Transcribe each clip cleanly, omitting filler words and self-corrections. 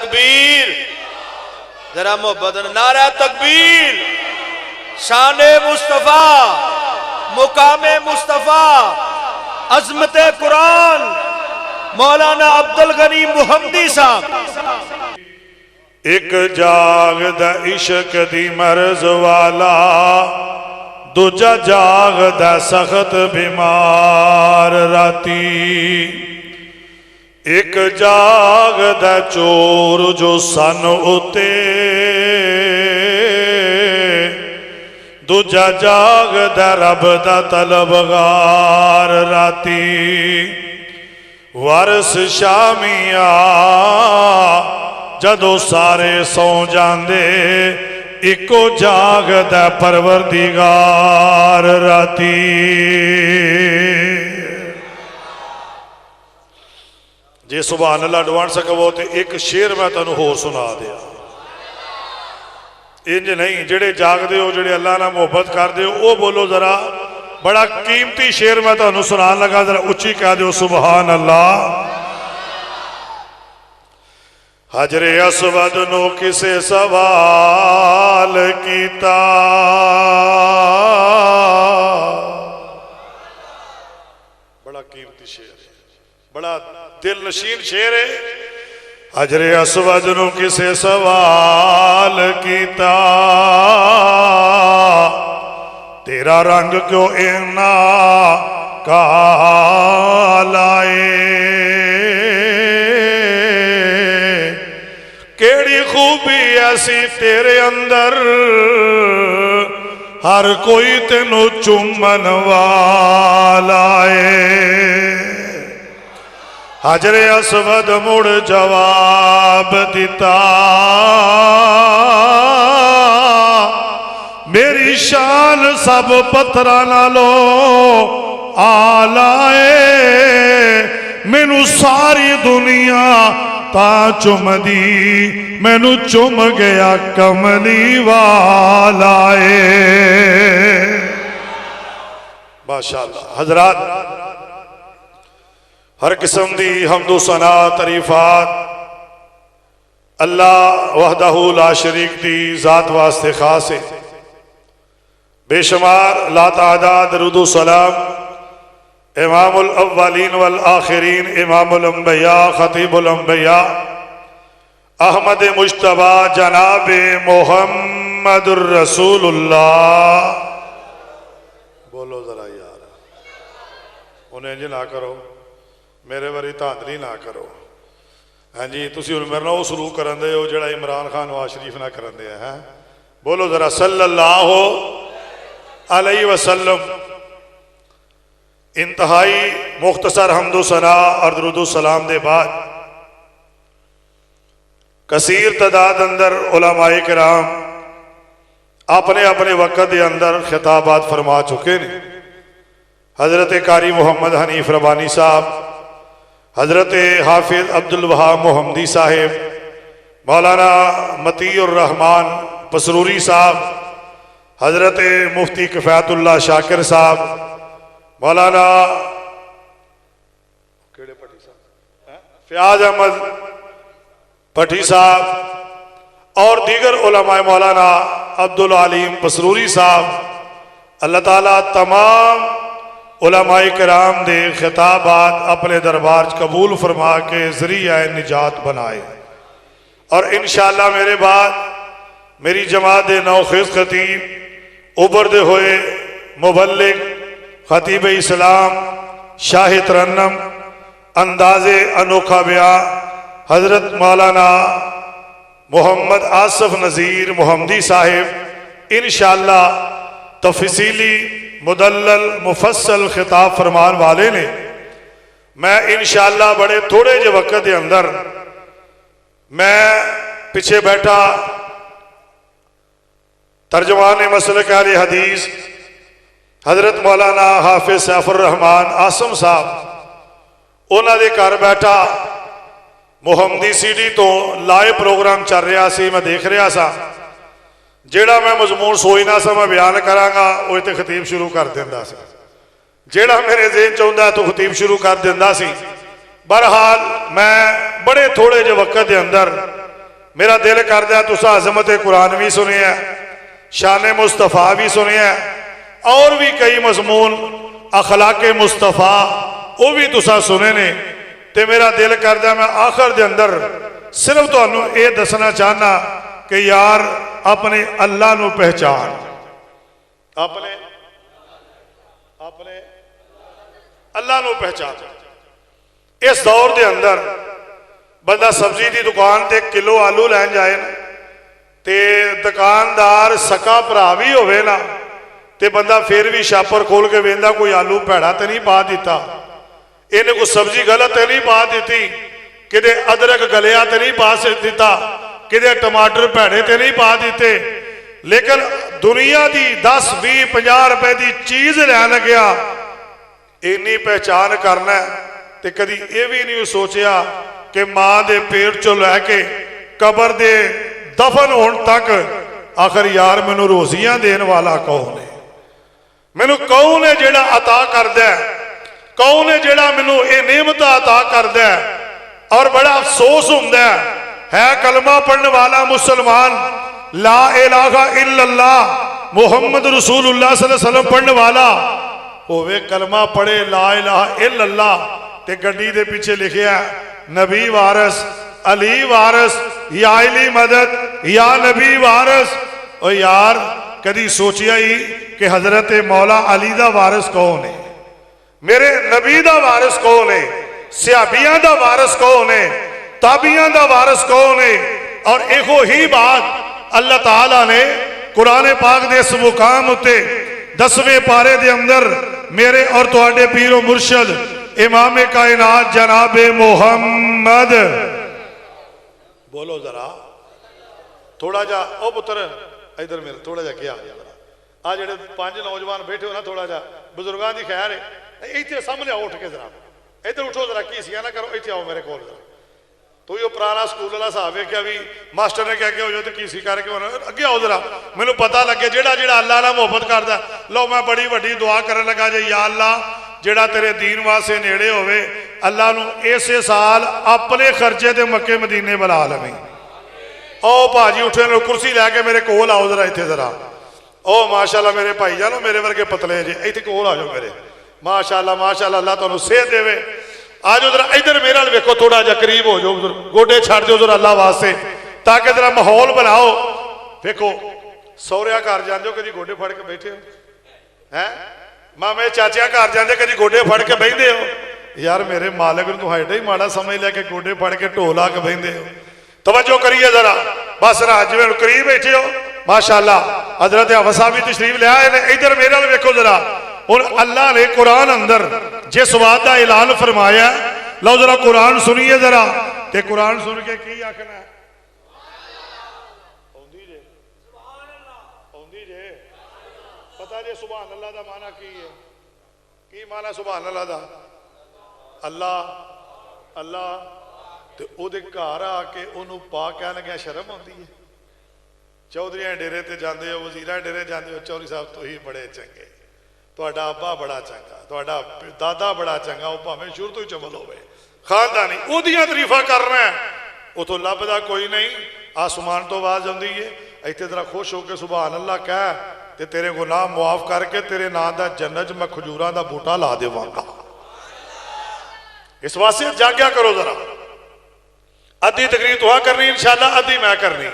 تکبیر، ذرا محبت نعرہ تکبیر، شان مصطفیٰ، مقام مصطفیٰ، عظمت قرآن، مولانا عبدالغنی محمدی صاحب۔ ایک جاغ دا عشق دی مرض والا، دوجا جاغ دا سخت بیمار راتی، ایک جاغ دا چور جو سن اتے، دوجا جاغ دا رب دا طلبگار راتی، وارس شامیا جدو سارے سو جاندے، ایکو جاغ دا پروردگار راتی۔ جے سبحان اللہ ڈوان سکو تے ایک شیر میں تنو ہو سنا دیا، انج نہیں جڑے جاگ دے ہو، جڑے اللہ نہ محبت کر دے ہو، وہ بولو ذرا، بڑا قیمتی شیر میں تنو سنان لگا، ذرا اچھی کہہ دے ہو سبحان اللہ۔ حجر اسود نو کسے سوال کیتا، بڑا قیمتی شیر ہے، بڑا دل نشین شیر ہے۔ حجر اسود نو کسے سوال کیتا، تیرا رنگ کیوں اینا کالا ہے، کیڑی خوبی ایسی تیرے اندر، ہر کوئی تینو چومن والا ہے۔ حجر اسود مڑ جواب دیتا، میری شان سب پتھراں نالو آلائے، مینو ساری دنیا تا چم دی، مینو چم گیا کملی والائے۔ ماشاءاللہ حضرات، ہر قسم دی حمد و ثنا تعریفات اللہ وحدہ لا شریک دی ذات واسطے خاص ہے، بے شمار لا تعداد درود و سلام امام الاولین والآخرین، امام الانبیاء، خطیب الانبیاء، احمد مجتبی جناب محمد الرسول اللہ۔ بولو ذرا یار، انہیں جی نہ کرو، میرے باری تاندری نہ کرو، ہاں جی تسی ان میرے نو سلوک کرن دے ہو جڑا عمران خان نواز شریف نہ کرن دے ہیں۔ بولو ذرا صلی اللہ علیہ وسلم۔ انتہائی مختصر حمد و ثنا اور درود و سلام دے بعد کثیر تعداد اندر علماء کرام اپنے اپنے وقت دے اندر خطابات فرما چکے نے۔ حضرت قاری محمد حنیف ربانی صاحب، حضرت حافظ عبدالوہاب محمدی صاحب، مولانا مطیع الرحمن پسروری صاحب، حضرت مفتی کفایت اللہ شاکر صاحب، مولانا فیاض احمد پٹھی صاحب اور دیگر علماء، مولانا عبدالعلیم پسروری صاحب، اللہ تعالیٰ تمام علماء کرام دے خطابات اپنے دربار قبول فرما کے ذریعہ نجات بنائے، اور انشاءاللہ میرے بعد میری جماعت نوخیز خطیب ابھرتے ہوئے مبلغ خطیب اسلام شاہ ترنم انداز انوکھا بیان حضرت مولانا محمد آصف نذیر محمدی صاحب انشاءاللہ تفصیلی مدلل مفصل خطاب فرمان والے نے۔ میں انشاءاللہ بڑے تھوڑے جو وقت دے اندر میں پیچھے بیٹھا ترجمان مسلک اہل حدیث حضرت مولانا حافظ سیف الرحمان آسم صاحب، انہاں دے گھر بیٹھا محمدی سی ڈی تو لائیو پروگرام چل رہا سی، میں دیکھ رہا سا، جیڑا میں مضمون سوئی نہ سا میں بیان کراں گا وہ تے خطیب شروع کر دیندا سی، جیڑا میرے ذہن چاہندا تو خطیب شروع کر دیندا سی۔ بہرحال میں بڑے تھوڑے جو وقت دے اندر میرا دل کردا تساں عظمت قرآن بھی سنیا، شان مصطفیٰ بھی سنیا، اور بھی کئی مضمون اخلاق مصطفیٰ وہ بھی تساں سنے نے۔ تے میرا دل کردا میں آخر دے اندر صرف تانوں اے دسنا چاہنا کہ یار اپنے اللہ نو پہچان، اپنے اللہ نو پہچان۔ اس دور دے اندر بندہ سبزی دی دکان تے کلو آلو لین جائے نا تے دکاندار سکا بھرا بھی ہوئے نا تے بندہ پھر بھی شاپر کھول کے ویندا کوئی آلو بھیڑا تے نہیں پا دیتا، انہیں کوئی سبزی غلط تے نہیں پا دیتی، کدے ادرک گلیا تے نہیں پا دیتا، کدے ٹماٹر بھیڑے تے نہیں پا دیتے۔ لیکن دنیا دی 10 20 50 روپے دی چیز لین لگیا، اینی پہچان کرنا ہے تے کدی یہ بھی نہیں سوچیا کہ ماں دے پیٹ چو لے کے قبر دے دفن ہون تک آخر یار مینوں روزیاں دین والا کون ہے، مینوں کون ہے جیڑا عطا کردا ہے، کون ہے جیڑا مینوں اے نعمت عطا کردا ہے۔ اور بڑا افسوس ہوندا ہے کلمہ پڑھنے والا مسلمان، لا الہ الا اللہ محمد رسول اللہ صلی اللہ علیہ وسلم پڑھنے والا ہوئے، کلمہ پڑھے لا الہ الا اللہ تے گڈی دے پیچھے لکھیا نبی وارث، علی وارث، یا علی مدد، یا نبی وارث۔ اور یار کدی سوچیا ہی کہ حضرت مولا علی دا وارث کون ہے، میرے نبی دا وارث کون ہے، صحابیاں دا وارث کون ہے، تابعیاں دا وارث کون ہے۔ اور ایکو ہی بات اللہ تعالیٰ نے قرآن پاک دے اس مقام اتے 10ویں پارے دے اندر میرے اور تواڈے پیر و مرشد امام کائنات جناب محمد، بولو ذرا تھوڑا جا او پتر ادھر میرے تھوڑا جا کیا آ جڑے 5 نوجوان بیٹھے ہو نا تھوڑا جا بزرگاں دی خیر ہے، ایتھے سامنے آؤ اٹھ کے ذرا ادھر اٹھو ذرا، کیسیاں نہ کرو، ایتھے آؤ میرے کول ذرا۔ تو یہ پرانا سکول والا صاحب ہے کیا بھی ماسٹر نے کیا ہو جائے تو کیسی کر کے اگے آؤ ذرا، مینوں پتہ لگے جیڑا اللہ نال محبت کردا ہے۔ لو میں بڑی وڈی دعا کرن لگا جے، یا اللہ جیڑا تیرے دین واسطے نیڑے ہوئے اللہ نو اسے سال اپنے خرچے تے مکے مدینے بلا لویں۔ او بھاجی اٹھے نو کرسی لے کے میرے کول آؤ ذرا ایتھے ذرا، او ماشاءاللہ میرے بھائی جانو میرے ورگے پتلے جے، ایتھے کول آ جاؤ میرے، ماشاءاللہ ماشاءاللہ اللہ تانوں صحت دے۔ آج ذرا ادھر میرے نال ویکھو، تھوڑا جا قریب ہو جاؤ، گوڈے چھڑ جاؤ ذرا اللہ واسطے تاکہ ذرا ماحول بناؤ۔ ویکھو سوریا گھر جاندے ہو کدی گوڈے پھڑ کے بیٹھے ہو ہیں، مامے چاچیا گھر جاندے کدی گوڈے پھڑ کے بیٹھے ہو؟ یار میرے مالک نوں تو ایڈا ہی ماڑا سمجھ لے کے گوڈے پھڑ کے ڈھول آ کے بیٹھے ہو۔ توجہ کریے ذرا، بس ذرا جویں قریب بیٹھے ہو ماشاءاللہ حضرت حافظ صاحب بھی تشریف لے آئے نے، ادھر میرے نال ویکھو ذرا۔ اور اللہ نے قرآن اندر جس بات کا اعلان فرمایا، لو ذرا قرآن سنیے ذرا، تے قرآن سن کے کی آکھنا ہے؟ پتہ جے سبحان اللہ دا معنی کی ہے؟ کی معنی سبحان اللہ دا؟ اللہ اللہ تے او دے گھر آ کے انہوں پا کہہ لگیا شرم ہوندی ہے؟ چودھریاں ڈیرے تے جاندے ہو، وزیراں ڈیرے جاندے ہو، چودھری صاحب تو ہی بڑے چنگے، تہاڈا ابا بڑا چنگا، تہاڈا دادا بڑا چنگا، وہ بھاویں شروع تو ہی چمل ہوئے خاندانی اودیاں تعریفاں کرنا ہے، وہ تو لبدا کوئی نہیں۔ آسمان تو آواز آندی ہے، ایتھے ذرا خوش ہو کے سبحان اللہ کہہ تے تیرے گناہ معاف کر کے تیرے نام دا جنت میں کھجوراں دا بوٹا لا دیواں گا۔ اس واسطے جاگیا کرو ذرا، ادھی تقریر تو کرنی انشاءاللہ، ادھی میں کرنی ہے،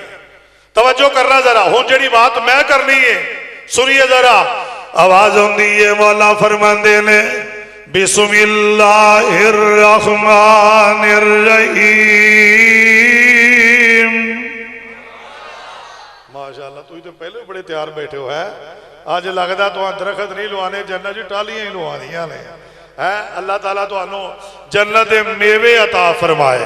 توجہ کرنا ذرا۔ ہن جڑی بات میں کرنی ہے سنیے ذرا، آواز ہوندی ہے مولا فرماندے نے بسم اللہ الرحمن الرحیم۔ ماشاءاللہ تو ہی تو پہلے بڑے تیار بیٹھے ہو ہے، آج لگدا تو درخت نہیں لوانے جنت جی ٹالیاں ہی لوانیاں نے ہے۔ اللہ تعالیٰ تو انہوں جنت میوے عطا فرمائے۔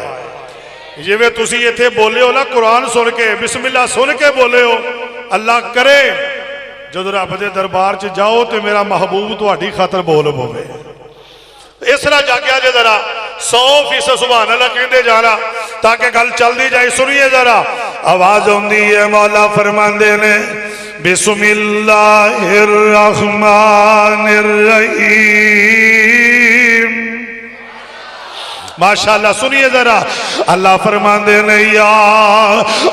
یہ میں تسی ایتھے بولے ہو نا قرآن سن کے بسم اللہ سن کے بولے ہو، اللہ کرے جب رب دے دربار چ جاؤ تو میرا محبوب تہاڈی خاطر بول پوے۔ اس طرح جاگیا جے ذرا 100% سبحان اللہ کہندے جانا تاکہ گل چل دی جائے۔ سنیے ذرا، آواز ہوندی ہے مولا فرماندے نے بسم اللہ الرحمن الرحیم۔ ماشاءاللہ سنیے ذرا اللہ فرماندے نے یا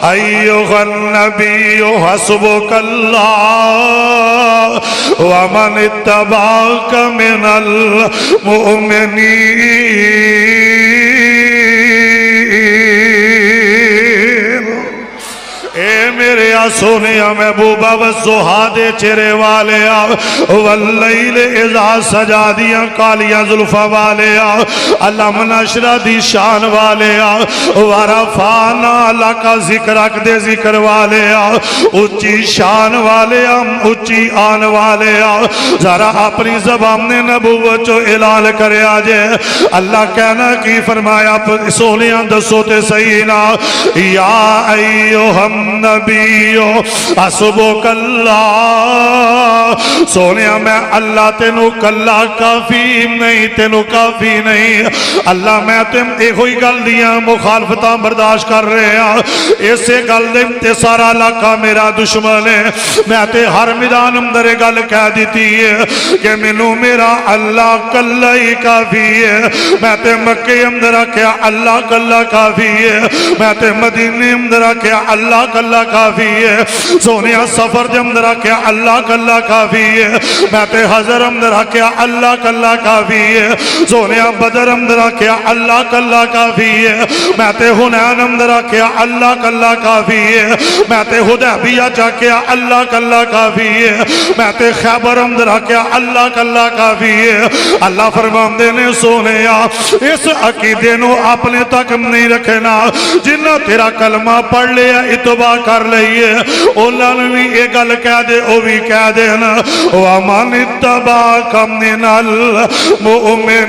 ایھا النبی حسبک اللہ ومن اتبعک من المؤمنین اے میرے سونیا محبوبہ والضحیٰ دے چہرے والے واللیل اذا سجا دیا کالیاں زلفہ والے علم نشرہ دی شان والے ورفعنا لکا ذکر رکھ دے ذکر والے اچھی شان والے اچھی آن والے ذرا اپنی زبان نے نبوت جو اعلان کرے آجے اللہ کہنا کی فرمایا سونیاں دسو تے سینا یا ایوہ النبی حسبک اللہ سونیا میں اللہ تینو کلا کافی نہیں تینو کافی نہیں اللہ میں تم ایک ہوئی گل دیا مخالفتہ برداشت کر رہے ہیں اسے گل دیں تے سارا علاقہ میرا دشمن ہے میں تے ہر میدان اندر گل کہہ دیتی ہے کہ منو میرا اللہ کلا ہی کافی ہے میں تے مکہ اندر کیا اللہ کلا کافی ہے میں تے مدینہ اندر کیا اللہ کلا کافی ہے سونیا سفر جمد رکھیا اللہ کلا کافی ہے میں تے حضر امد رکھیا اللہ کلا کافی ہے سونیا بدر امد رکھیا اللہ کلا کافی ہے میں تے حنین امد رکھیا اللہ کلا کافی ہے میں تے حدیبیہ چاکیا اللہ کلا کافی ہے میں تے خیبر امد رکھیا اللہ کلا کافی ہے اللہ فرمان دینے سونیا اس عقیدے نو اپنے تک نہیں رکھنا جنہ تیرا کلمہ پڑھ لیا اتباع کر لئیے اللہ نے بھی ایک گل کہہ دے او بھی کہہ دے نا وَمَنِ اتَّبَعَكَ مِنَ الْمُؤْمِنِينَ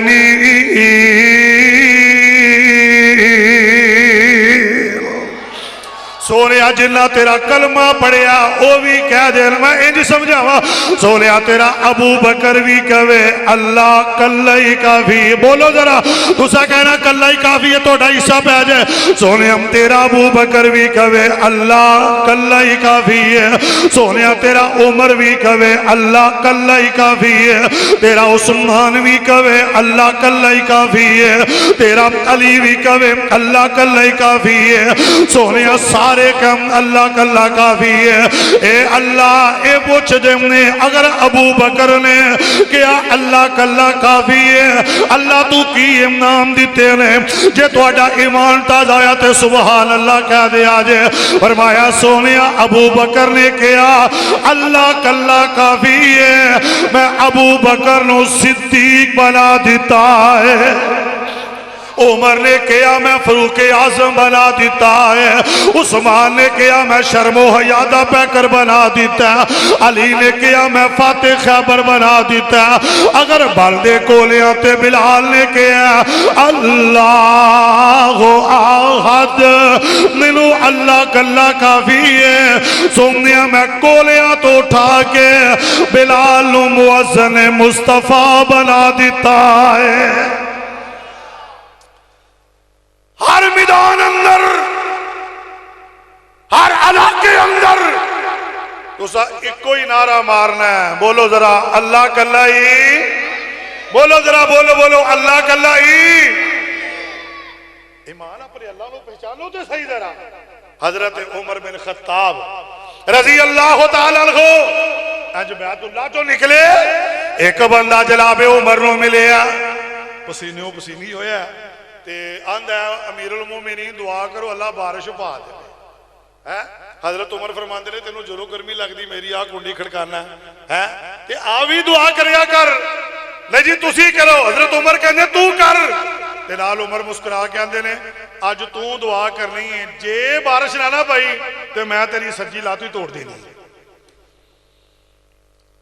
سونیا جنہ تیرا کلمہ پڑھیا او بھی کہہ دے میں انج سمجھاوا سونیا تیرا ابو بکر بھی کہوے اللہ کلہ ہی کافی بولو ذرا تسا کہنا کلہ ہی کافی ہے تو ڈھائی سا پہ جائے سونیا تیرا ابو بکر بھی کہوے اللہ کلہ ہی کافی ہے سونیا تیرا عمر بھی کہوے اللہ کلہ ہی کافی ہے تیرا عثمان بھی کہوے اللہ کلہ ہی کافی ہے تیرا علی بھی کہوے اللہ کلہ ہی کافی ہے سونیا سارے کم اللہ کلہ کافی ہے اے اللہ اے پوچھ جمنے اگر ابو بکر نے کیا اللہ کلہ کافی ہے اللہ تو کی امنام دیتے نے جے تو اڈا ایمان تاز آیا تے سبحان اللہ کہہ دے آجے فرمایا سونیا ابو بکر نے کیا اللہ کلہ کافی ہے میں ابو بکر نو صدیق بنا دیتا ہے عمر نے کیا میں فاروق اعظم بنا دیتا ہے عثمان نے کیا میں شرم و حیادہ پیکر بنا دیتا ہے علی نے کیا میں فاتح خیبر بنا دیتا ہے اگر بلدے کولیاں تے بلال نے کیا اللہ احد منو اللہ کلہ کافی ہے سنیا میں کولیاں تو اٹھا کے بلال نو مؤذن مصطفیٰ بنا دیتا ہے ہر میدان اندر ہر علاقے اندر تو سا ایک کوئی نعرہ مارنا ہے بولو ذرا اللہ کلہ ہی بولو ذرا بولو اللہ کلہ ہی ایمان اپنے اللہ کو پہچانو تو صحیح ذرا حضرت عمر بن خطاب رضی اللہ تعالیٰ عنہ اج بیعت اللہ جو نکلے ایک بندہ جناب عمر نو ملیا پسینیوں پسینی ہویا تے آندہ امیر المومنین دعا کرو اللہ بارش پا دے حضرت عمر فرماندے نے تینوں جرو گرمی لگ دی میری آ کنڈی کھڑکانا ہے تے آوی دعا کریا کر لے جی تسی کرو حضرت عمر کہنے تو کر تے نال عمر مسکرا کے آندے نے آج تو دعا کرنی ہے جے بارش نہ پئی تے میں تیری سجی لاتی توڑ دینی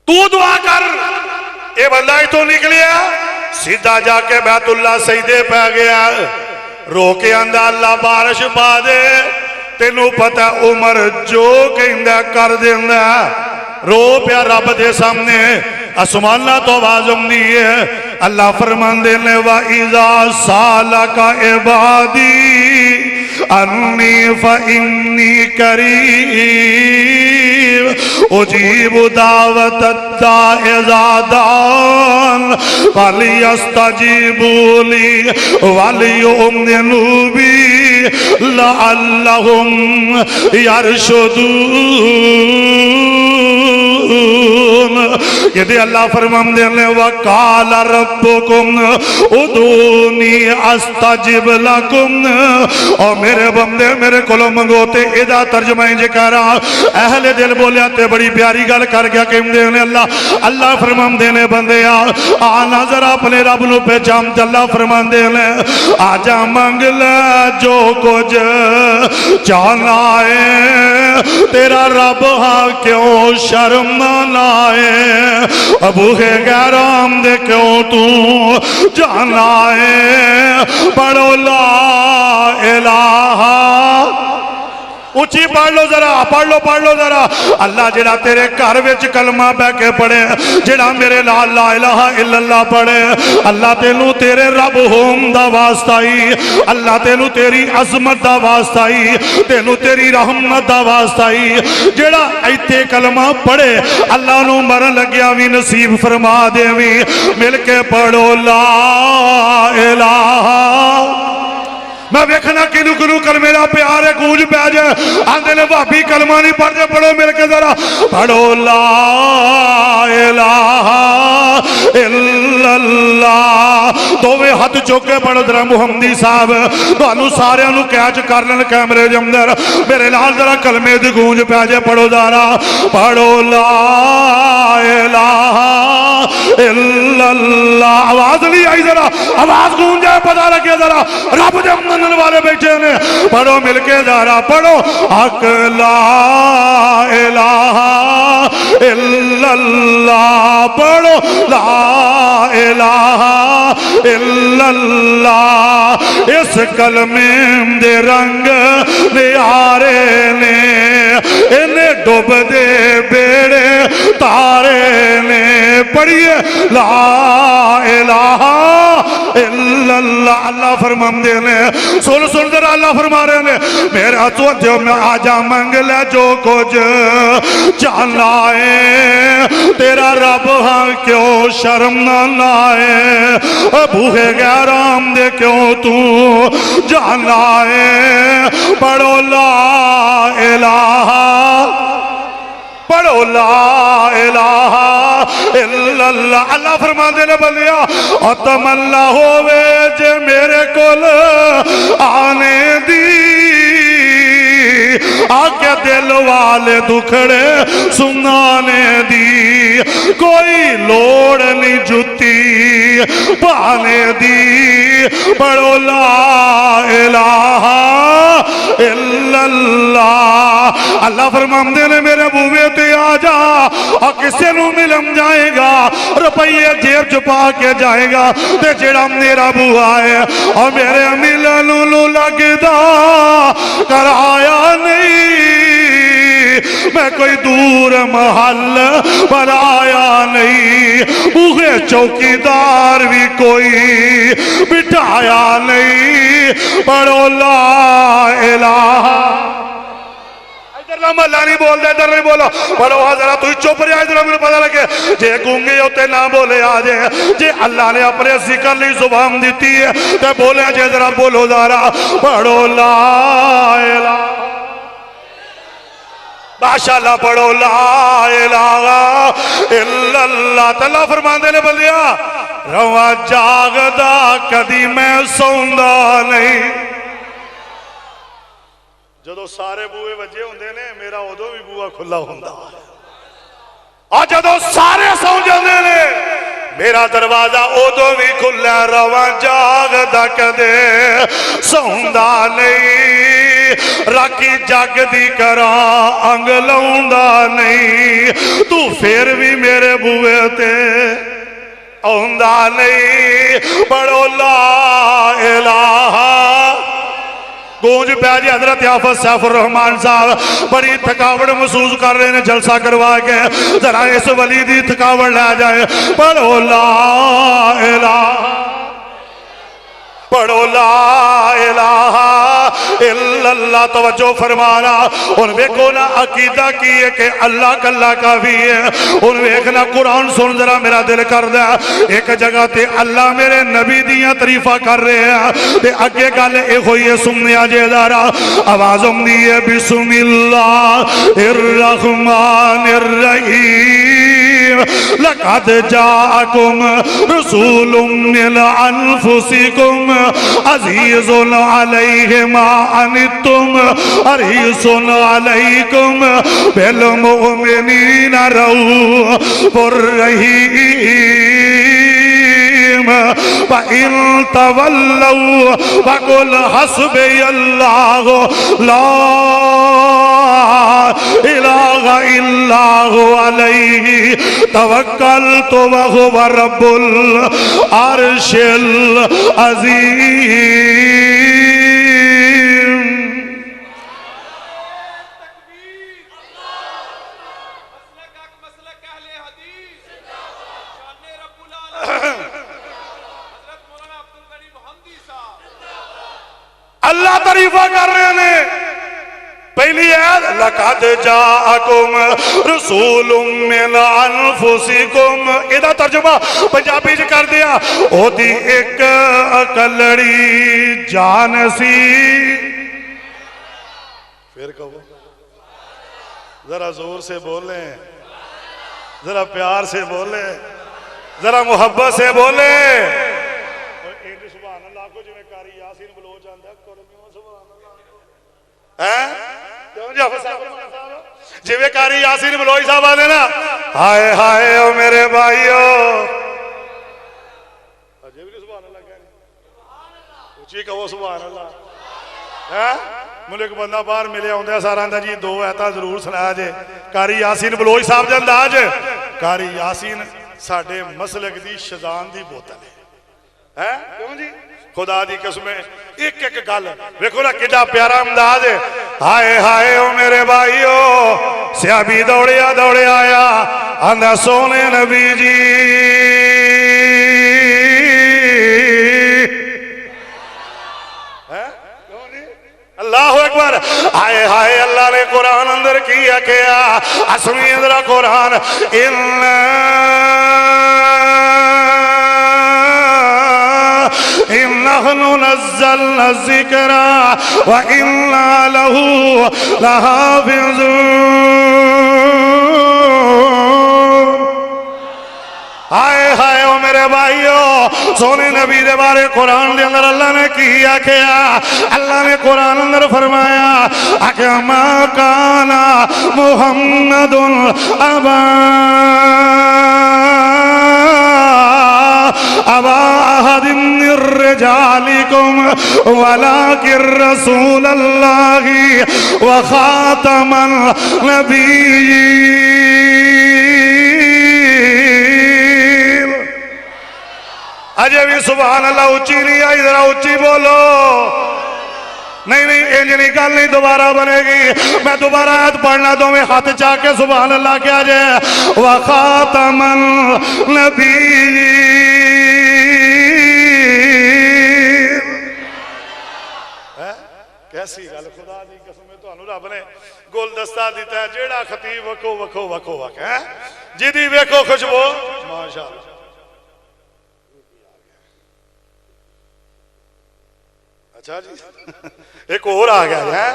تو دعا کر اے بندہ ہی تو نکلیا سیدھا جا کے بیت اللہ سجدے پہ گیا رو کے اندہ اللہ بارش پا دے تینوں پتہ عمر جو کہندہ کر دیندہ رو پیا رب دے سامنے اسمانہ تو آوازم دیئے اللہ فرمان دینے وَإِذَا سَالَكَ عِبَادِي أَنِّي فَإِنِّي قَرِيبٌ اجیب دعوت الداع اذا دعان فلیستجیبوا لی ولیؤمنوا بی لعلہم یرشدون۔ یہ دے اللہ فرمان دے لے وَقَالَ رَبُّكُمْ اُدُونِي أَسْتَجِبْ لَكُمْ۔ اور میرے بندے میرے کلو منگوتے ادا ترجمہ انجھے کہہ رہا اہل دل بولیا تے بڑی پیاری گل کر گیا کہ دے لے اللہ فرمان دینے بندے آنا ذرا اپنے رب نو پہچان تے اللہ فرمان دے لے آجا منگ لے جو کچھ چاہنا ہے تیرا رب ہاں کیوں شرم نہ لائے ابو ہے گیرام دے کیوں تو جانا ہے پڑھو لا الہ اونچی پڑھ لو ذرا پڑھ لو ذرا اللہ جڑا تیرے گھر وچ کلمہ بہ کے پڑھے جڑا میرے لا الہ الا اللہ پڑھے اللہ تینوں تیرے رب ہوم دا واسطہ ہی اللہ تینوں تیری عظمت دا واسطہ ہی تینوں تیری رحمت دا واسطہ ہی جڑا ایتھے کلمہ پڑھے اللہ نو مرن لگیا بھی نصیب فرما دے وی مل کے پڑھو لا الہ۔ میں ویکھنا کنو کنو کلمے دا پیار ہے گونج پہ جائے آندے نے بھابی کلمہ نہیں پڑھتے پڑھو مل کے ذرا پڑھو لا الہ الا اللہ دوویں ہاتھ چوکے پڑھو ذرا محمدی صاحب تو انو سارے انو کیچ کر لیں کیمرے جمدر میرے لال ذرا کلمے دی گونج پہ جائے پڑھو ذرا پڑھو لا الہ الا اللہ۔ آواز نہیں آئی ذرا آواز گونج جائے پتہ لگے ذرا رب جمدر والے بیٹھے نے پڑھو مل کے ذرا پڑھو حق لا الہ الا اللہ پڑھو لا الہ الا اللہ۔ اس کلمے دے رنگ نیارے نے انہیں ڈوب دے بیڑے تارے نے پڑھئے لا الہ الا اللہ۔ اللہ فرمان دے لے سن در اللہ فرما رہے نے میرا توجہ میں آجا منگ لے جو کچھ چاہنا ہے تیرا رب ہاں کیوں شرم نہ لائے بھوہے غیرام دے کیوں تو جانا ہے پڑھو لا الہ پڑھو لا الہ الا اللہ۔ اللہ فرما دے لے بلیا اور تمنا ہوئے جے میرے کول آنے دی آگے دل والے دکھڑے سنانے دی کوئی لوڑ نہیں جتی پانے دی پڑھو لا الہ الا اللہ۔ اللہ فرمان دے نے میرے بوے تے آجا اور کسے نو ملم جائے گا روپیے جیب چھپا کے جائے گا تے جڑا میرا بوا ہے اور میرے ملنو لگدا کرایا نہیں میں کوئی دور محل پر آیا نہیں بوہے چوکیدار بھی کوئی بٹھایا نہیں پڑھو لا الہ اللہ نہیں بول دے ادھر نہیں بولو پڑھو حضرت تو چپ رہا ادھر میں پتہ لگے جے گونگے ہوتے نہ بولے آجے جے اللہ نے اپنے ذکر لی زبان دیتی ہے تے بولے جے ذرا بولو ذرا پڑھو لا الہ ماشاءاللہ پڑھو لا الہ الا اللہ۔ تعالیٰ فرمان دے لے بلیا رواں جاگدا کدی میں سوندا نہیں جدو سارے بوئے وجے ہوندے نے میرا ادو بھی بوا کھلا ہوندا اور جدو سارے سو جاندے نے میرا دروازہ ادو بھی کھلا رواں جاگدا کدے سوندا نہیں راکی جاگ دی کرا انگ لوندا نہیں تو پھر بھی میرے بوئے تے ہوندا نہیں پڑھو لا الہ گونج پہ جی حضرت حافظ سیف الرحمان صاحب بڑی تھکاوٹ محسوس کر رہے ہیں جلسہ کروا کے ذرا اس ولی دی تھکاوٹ لے جائے پڑھو لا الہ پڑھو لا الہ الا اللہ. توجہ فرمانا. ان ویکھو نا عقیدہ کی ہے کہ اللہ کلا کافی ہے. ان ویکھنا قرآن سن ذرا میرا دل کر دیا. ایک جگہ تے اللہ میرے نبی دیاں تعریفاں کر رہے ہیں تے اگے گل اے ہوئی ہے سنیا جے ذرا آواز آندی ہے بسم اللہ الرحمن الرحیم لقد جاءکم رسول من انفسکم عزیز علیہ ما عنتم حریص علیکم بالمؤمنین رؤوف رحیم. فَإِن تَوَلَّوْا فَقُلْ حَسْبِيَ اللَّهُ لَا إِلَٰهَ إِلَّا هُوَ عَلَيْهِ تَوَكَّلْتُ وَهُوَ رَبُّ الْعَرْشِ الْعَظِيمِ. اللہ تعریفہ کر رہے ہیں. پہلی آیت لقد جاءکم رسول من انفسکم. ایدہ ترجمہ پنجابی جی کر دیا او دی ایک اکلڑی جان سی. پھر کہو ذرا زور سے بولیں, ذرا پیار سے بولیں, ذرا محبت سے بولیں. سبحان اللہ کو جو کاری یاسین بلو جاندہ کرمیوں سبحان اللہ جی کاری یاسین بلوئی صاحب آنے نا ہائے ہائے او میرے بھائیو سبحان اللہ کہنے اچھی کہو سبحان اللہ. ملک بندہ باہر ملے ہوندے سارا اندہ جی دو ایتا ضرور سنایا جے. کاری یاسین بلوئی صاحب جاندہ آج کاری یاسین ساڑھے مسلک دی شزان دی بوتل ہے. کیوں جی خدا دی قسمیں ایک ایک گل ویکھو نا کڈا پیارا انداز ہے. ہائے ہائے او میرے بھائیو سیابی دوڑیا دوڑیا آیا اندھا سونے نبی جی اللہ اکبر. ہائے ہائے اللہ نے قرآن اندر کیا کیا اسمی اندر قرآن نحن نزلنا الذکر وَإِنَّا لَهُ لَحَافِظُونَ. ہائے ہائے او میرے بھائیو سونے نبی دے بارے قرآن دے اندر اللہ نے کیا کیا. اللہ نے قرآن اندر فرمایا کہ ما کانا محمد ابا احد من رجالکم ولکن رسول اللہ وخاتم النبیین. اجے بھی سبحان اللہ اچھی نہیں آئی ذرا اچھی بولو. نہیں نہیں انجنی گل نہیں دوبارہ بنے گی. میں دوبارہ آیت پڑھنا دو میں ہاتھ چاہ کے سبحان اللہ کیا جائے وخاتم النبیین. کیسی گل خدا دی قسم تو انہوں رب نے گل دستہ دیتا ہے جیڑا خطیب وکھو وکھو وکھو وکھ ہے جیدی ویکھو خوشبو ماشاءاللہ. اچھا جی ایک اور آ گیا ہے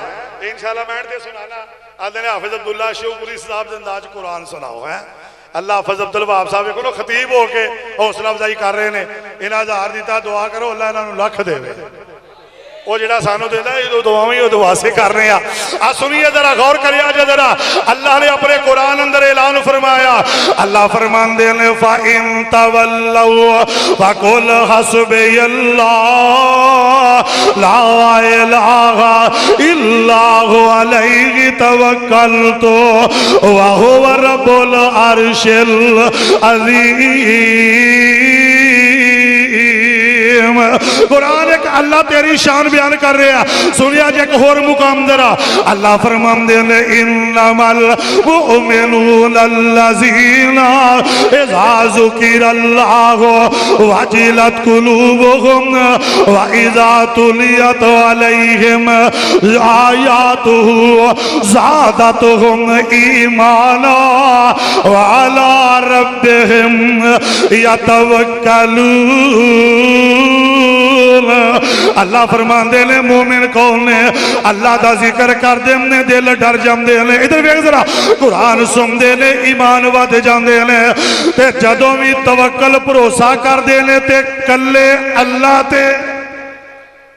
انشاءاللہ میں دے سنانا آدھے نے حافظ عبداللہ شیوپوری صاحب زنداج قرآن سناؤ ہے. اللہ حافظ عبدالوہاب صاحب کو خطیب ہو کے حوصلہ افزائی کر رہے ہیں. انہاں ہزار دیتا دعا کرو اللہ انہوں لکھ دے وے. وہ جڑا سانو دیتا ہے یہ دعاویں وہ دعا سے کر رہے ہیں. سنیے ذرا غور کریا جے ذرا اللہ نے اپنے قرآن اندر اعلان فرمایا. اللہ فرمان دے نے فَإِن تَوَلَّوْا فَقُلْ حَسْبِيَ اللَّهُ لَا إِلَٰهَ إِلَّا هُوَ عَلَيْهِ تَوَكَّلْتُ وَهُوَ رَبُّ الْعَرْشِ الْعَظِيمِ. علیہم. قرآن ایک اللہ تیری شان بیان کر رہے ہیں. سنیا جی ایک اور مقام ذرا اللہ فرماندے نے انما المؤمنون الذین اذا ذکر اللہ وجلت قلوبهم واذا تلیت علیہم آیاتہ زادتهم ایمانا وعلی ربهم یتوکلون. اللہ فرماندے نے مومن کون نے اللہ دا ذکر کر دے نے دل ڈر جاندے نے. ادھر ویکھ ذرا قرآن سن دے نے ایمان ود جاندے نے تے جدوں بھی توکل بھروسہ کر دے نے تے کلے اللہ تے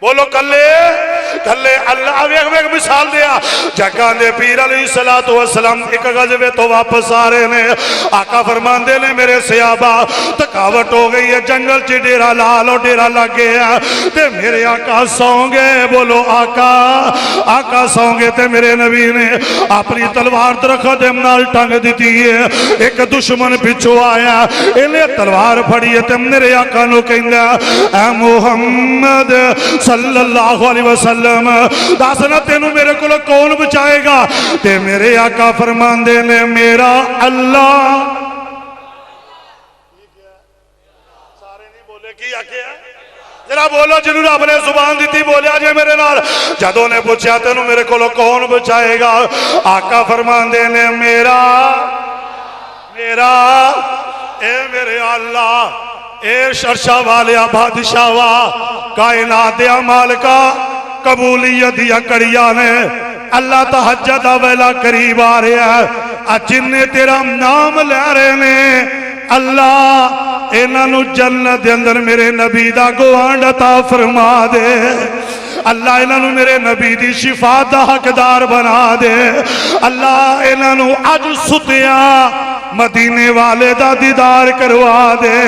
بولو کلے کلے اللہ. ویکھ ویکھ مثال دیا جگہ دے پیر علیہ السلام ایک غزوے تو واپس آ رہے نے. آقا فرماندے نے میرے صحابہ تھکاوٹ ہو گئی ہے جنگل چ ڈیرا لا لو ڈیرا لگ گیا تے میرے آقا سوں گے. بولو آقا سوں گے تے میرے نبی نے اپنی تلوار درخت دے نال ٹنگ دیتی ہے. ایک دشمن پچھو آیا انہیں تلوار پھڑی ہے تے میرے آقا نو کہندا اے محمد صلی اللہ علیہ وسلم دسنا تینوں میرے کو کون بچائے گا. تے میرے آقا فرماندے نے میرا اللہ. سارے نہیں بولے کی آکھیا ذرا بولو جنہوں رب نے زبان دیتی بولیا جے میرے نال. جدوں نے پوچھا تینوں میرے کو کون بچائے گا آقا فرماندے نے میرا اے میرے اللہ اے شرشا والیا بادشاہ وا کائنات دیا مالکا قبولیت دیا کڑیا نے اللہ تہجد ویلا قریب آ رہا ہے جن نے تیرا نام لے رہے نے اللہ انہاں نو جنت دے اندر میرے نبی دا گوانڈ عطا فرما دے. اللہ انہاں نو میرے نبی دی شفا دا حقدار بنا دے. اللہ انہاں نو اج ستیا مدینے والے دا دیدار کروا دے.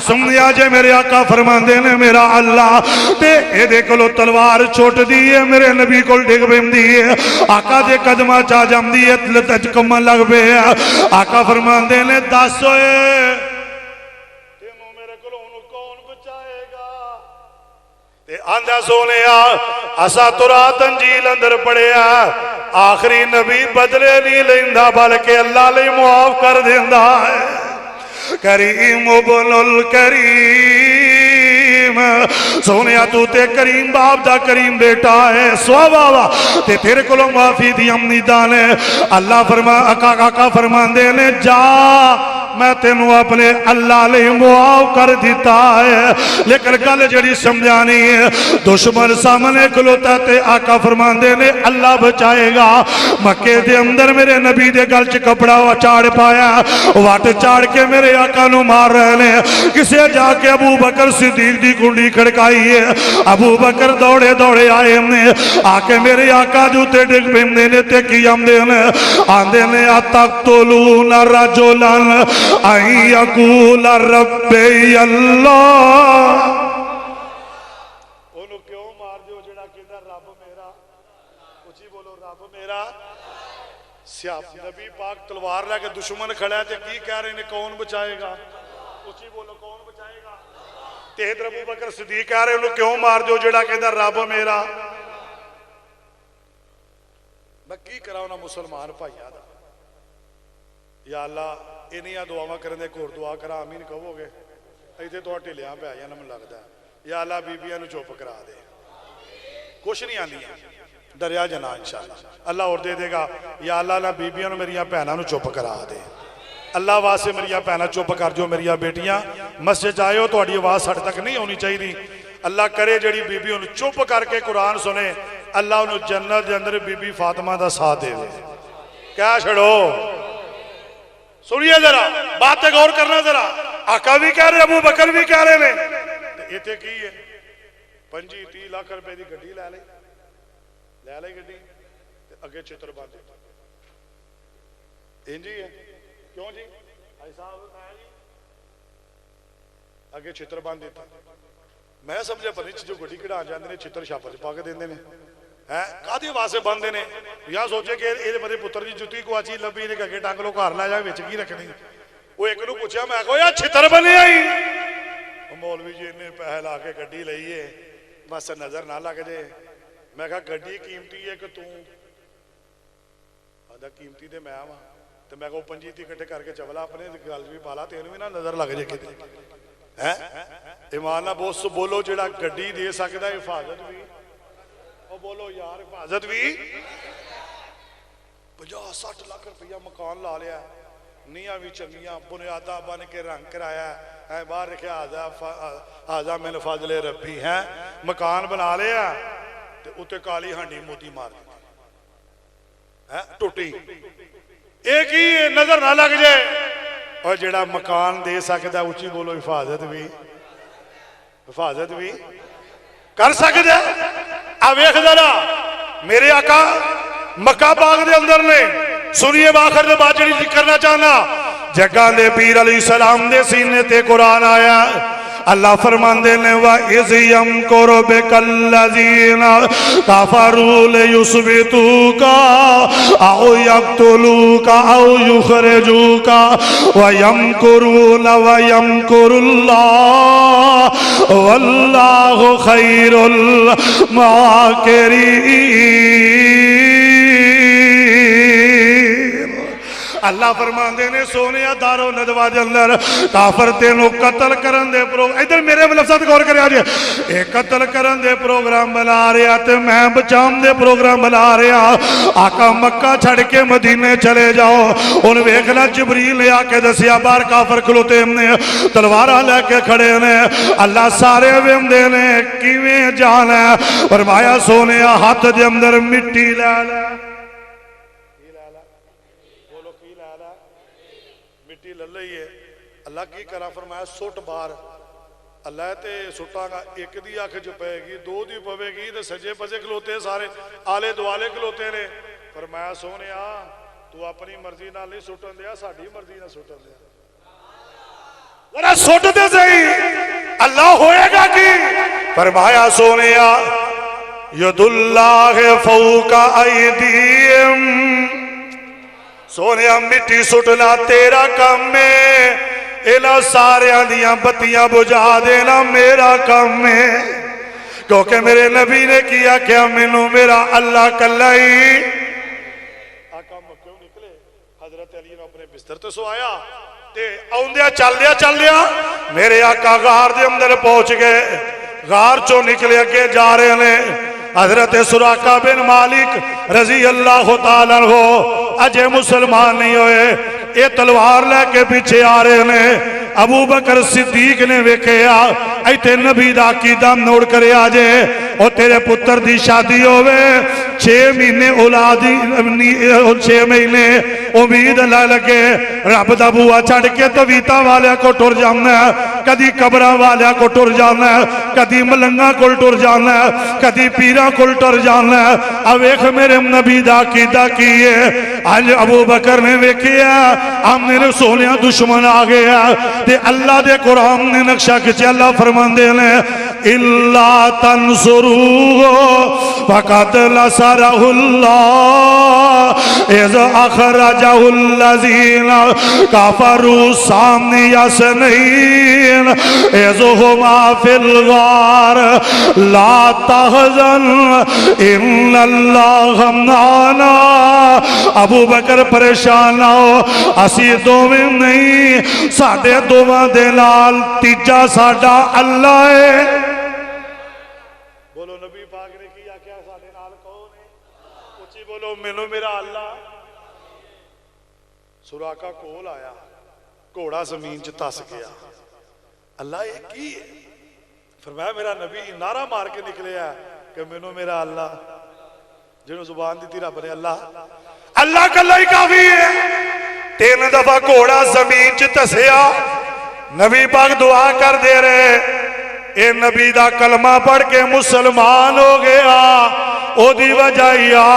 سمجھا جے میرے آقا فرماندے نے میرا اللہ تے اے دے کولو تلوار چھوٹ دی ہے میرے نبی کول ڈگ پیندی ہے آقا دے قدماں چا جاندی ہے لتج کمن لگ پے. آقا فرماندے نے دس ہوئے تینوں میرے کولو کون بچائے گا. تے آندھا سونے اسا ترا تنجیل اندر پڑھیا آخری نبی بدلے نہیں لیندہ بلکہ اللہ لئی معاف کر دیندہ ہے. کریم ابن الکریم سونیا تو تے کریم باپ دا کریم بیٹا ہے سوا تے تیرے کلو معافی دی امنیدان ہے. اللہ آقا فرمان دے نے جا میں تینوں اپنے اللہ لئے معاف کر دیتا ہے. لیکن گل جڑی سمجھانی ہے دشمن سامنے کھلوتا تے آقا فرمان دے نے اللہ بچائے گا. مکے دے اندر میرے نبی دے گل چ کپڑا چاڑ پایا واٹ چاڑ کے میرے آقا نو مار رہے نے. کسے جا کے ابو بکر صدیق دی کنڈی کھڑکائی ہے. ابو بکر دوڑے دوڑے آئے نے آکے میرے آقا جو تے ڈگ پیندے نے تے کی آمدے نے آندے نے اتقتلون رجلا ان یقول ربی اللہ. انہوں کیوں مار دیو جڑا کہندا رب میرا. اچھی بولو رب میرا. سیاف نبی پاک تلوار لے کے دشمن کھڑا ہے تے کی کہہ رہے نے کون بچائے گا. اچھی بولو کون بچائے گا. تے حضرت ابو بکر صدیق کہہ رہے انہوں کیوں مار دیو جڑا کہندا رب میرا. میں کی کراؤں نا مسلمان بھائی دا یا اللہ انہیاں دعاواں کرنے کو دعا کرا آمین کہو گے ایتھے تو ٹھلیاں پہ آیا نہ لگتا ہے. یا اللہ بیبیاں نو چپ کرا دے کچھ نہیں آندیاں دریا جنا انشاءاللہ اللہ اور دے دے گا. یا اللہ نہ بیبیاں نو میریاں بہناں نو چپ کرا دے. اللہ واسے میریاں بہناں چپ کر جو میریاں بیٹیاں مسجد آئے ہو تہاڈی آواز ساڈے تک نہیں ہونی چاہیے. اللہ کرے جڑی بیبی انہوں چپ کر کے قرآن سنے اللہ انہوں جنت دے اندر بی بی فاطمہ دا ساتھ دے دے. کیا چھڑو سنیے ذرا بات غور کرنا ذرا. آقا بھی کہہ رہے ابو بکر بھی کہہ رہے ہیں یہ تے کی ہے 25-30 لاکھ روپے دی گڈی لے لے گڈی اگے چتر باندھ دیتا انجی ہے کیوں جی بھائی صاحب اگے چتر باندھ دیتا. میں سمجھے پتہ جو گڈی کڑا جاندے نے چتر چھاپر چ پا کے دیندے نے کادی واسے بندے نے یا سوچے کہ یہ میرے پتر کی جتی کو اچھی لبی نے کہ ٹانگ لو گھر لا جا وچ کی رکھنی. وہ ایک نو پوچھا میں کہو یا چھتر بنے آئی مولوی جی نے پیسے لا کے گڈی لئیے بس نظر نہ لگ جائے میں کہا گڈی قیمتی ہے کہ آدھا قیمتی تے میں آواں تو میں کہا 25 کٹھے کر کے چولا اپنے گل بھی پالا تینوں بھی نہ نظر لگ جائے کتے ایمان نہ بولو جڑا گڈی دے سکتا حفاظت بھی وہ بولو یار حفاظت بھی 50-60 لاکھ روپیہ مکان لا لیا نیاں بھی چنگیاں بنیادہ بن کے رنگ کرایا ہے باہر رکھا آزا من فضل ربی ہے مکان بنا لیا تے اتے کالی ہانڈی موتی مار دی ٹوٹی ایک ہی نظر نہ لگ جائے اور جڑا مکان دے سکتا اچھی بولو حفاظت بھی کر سکتا ویکھ ذرا میرے آقا مکہ باغ دے اندر نے سنیے باخر دے باجڑی کرنا چاہنا جگہ دے پیر علیہ السلام دے سینے تے قرآن آیا اللہ فرمان دے نے وَإِذْ يَمْكُرُ بِكَ الَّذِينَ كَفَرُوا لِيُثْبِتُوكَ أَوْ يَقْتُلُوكَ أَوْ يُخْرِجُوكَ وَيَمْكُرُونَ وَيَمْكُرُ اللَّهُ وَاللَّهُ خَيْرُ الْمَاكِرِينَ اللہ فرمان دینے سونے دارو ندوہ دے اندر کافر تینوں قتل کرن دے پروگرام ادھر میرے لفظات غور کرے آجے ایک قتل کرن دے پروگرام بنا رہا تے میں بچام دے پروگرام بنا رہا آقا مکہ چھڑ کے مدینے چلے جاؤ ان ویکھنا جبریل نے آکے دسیا بار کافر کھلوتے ہم نے تلوارہ لے کے کھڑے نے اللہ سارے ویم دینے کیویں جانا ہے فرمایا سونے ہاتھ دے اندر مٹی لے لے اللہ کی کرا فرمایا سوٹ بار اللہ تے سوٹا گا ایک دی آنکھ جو پہے گی دو دی پہے گی تے سجے پسے کھلوتے سارے آلے دوالے کھلوتے نے فرمایا سونے تو اپنی مرضی نہ نہیں سوٹن دیا ساڑھی مرضی نہ سوٹن دیا ورہ سوٹ دے زہی اللہ ہوئے گا کی فرمایا سونے ید اللہ فوق ایدیم سونے مٹی سٹنا تیرا کام میں اینا سارے آدھیاں بتیاں بجھا دینا میرا کام میں کیونکہ میرے نبی نے کیا کیا منو میرا اللہ کلائی آقا مکیوں نکلے حضرت علی نے اپنے بستر تو سو آیا تے آؤندیا چل دیا میرے آقا غار دے اندر پہنچ گئے غار چو نکلے کے جا رہے ہیں حضرت سراقہ بن مالک رضی اللہ تعالیٰ ہو اجے مسلمان نہیں ہوئے یہ تلوار لے کے پیچھے آ رہے ہیں ابو بکر صدیق نے ویکھیا ایتھے نبی دا عقیدہ نوٹ کرے آجے اور تیرے پتر دی شادی ہوئے 6 مہینے اولادی 6 مہینے امید اللہ لگے رب دا بوا چھڑ کے تویتا والے کو ٹر جانا ہے کدی قبرہ والے کو ٹر جانا ہے کدی ملنگا کو ٹر جانا ہے کدی پیرا کو ٹر جانا ہے اویخ میرے نبی دا عقیدہ کیے آج ابو بکر نے ویکھیا ہم میرے سونیا دشمن آگیا تے اللہ دے قرآن نے نقشہ کچھ اللہ فرمان دے لیں اللہ تنصروہ فقط لسرہ اللہ اذ اخرجہ الذین کافروا ثانی سنین اذ ہما فی الغار لا تحزن ان اللہ معنا ابو بکر پریشان ہو اسی دوویں نہیں ساڑھے دوواں دے نال تیجا ساڑھا اللہ ہے بولو نبی پاک نے کیا کیا ساڑھے نال کون ہے اچھی بولو منو میرا اللہ سراقہ کول آیا گھوڑا زمین چ تس گیا اللہ یہ کی ہے فرمایا میرا نبی نعرہ مار کے نکلے ہے کہ منو میرا اللہ جنہوں زبان دیتی رب نے اللہ کا اللہ ہی کافی ہے 3 دفعہ گھوڑا زمین چ تسیا نبی پاک دعا کر دے رہے اے نبی دا کلمہ پڑھ کے مسلمان ہو گیا او دی وجہ یا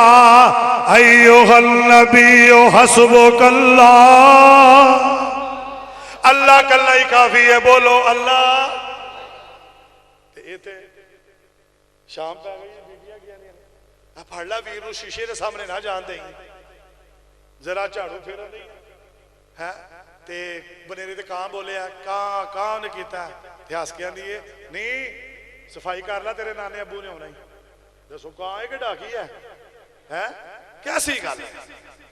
ایوہ النبی حسبک اللہ اللہ کا اللہ ہی کافی ہے بولو اللہ شام پہ گئی بیبیاں گیا نہیں پڑھ لا ویر نو شیشے دے سامنے نہ جان دیں ذرا جھاڑو پھیرا نہیں ہے تے بنیرے تے کہاں بولے ہے کہاں نے کیتا ہے تے ہس کے آندی ہے نہیں صفائی کر لا تیرے نانے ابو نے ہونا ہی دسو کہاں ہے کہ ڈاکی ہے کیسی گل ہے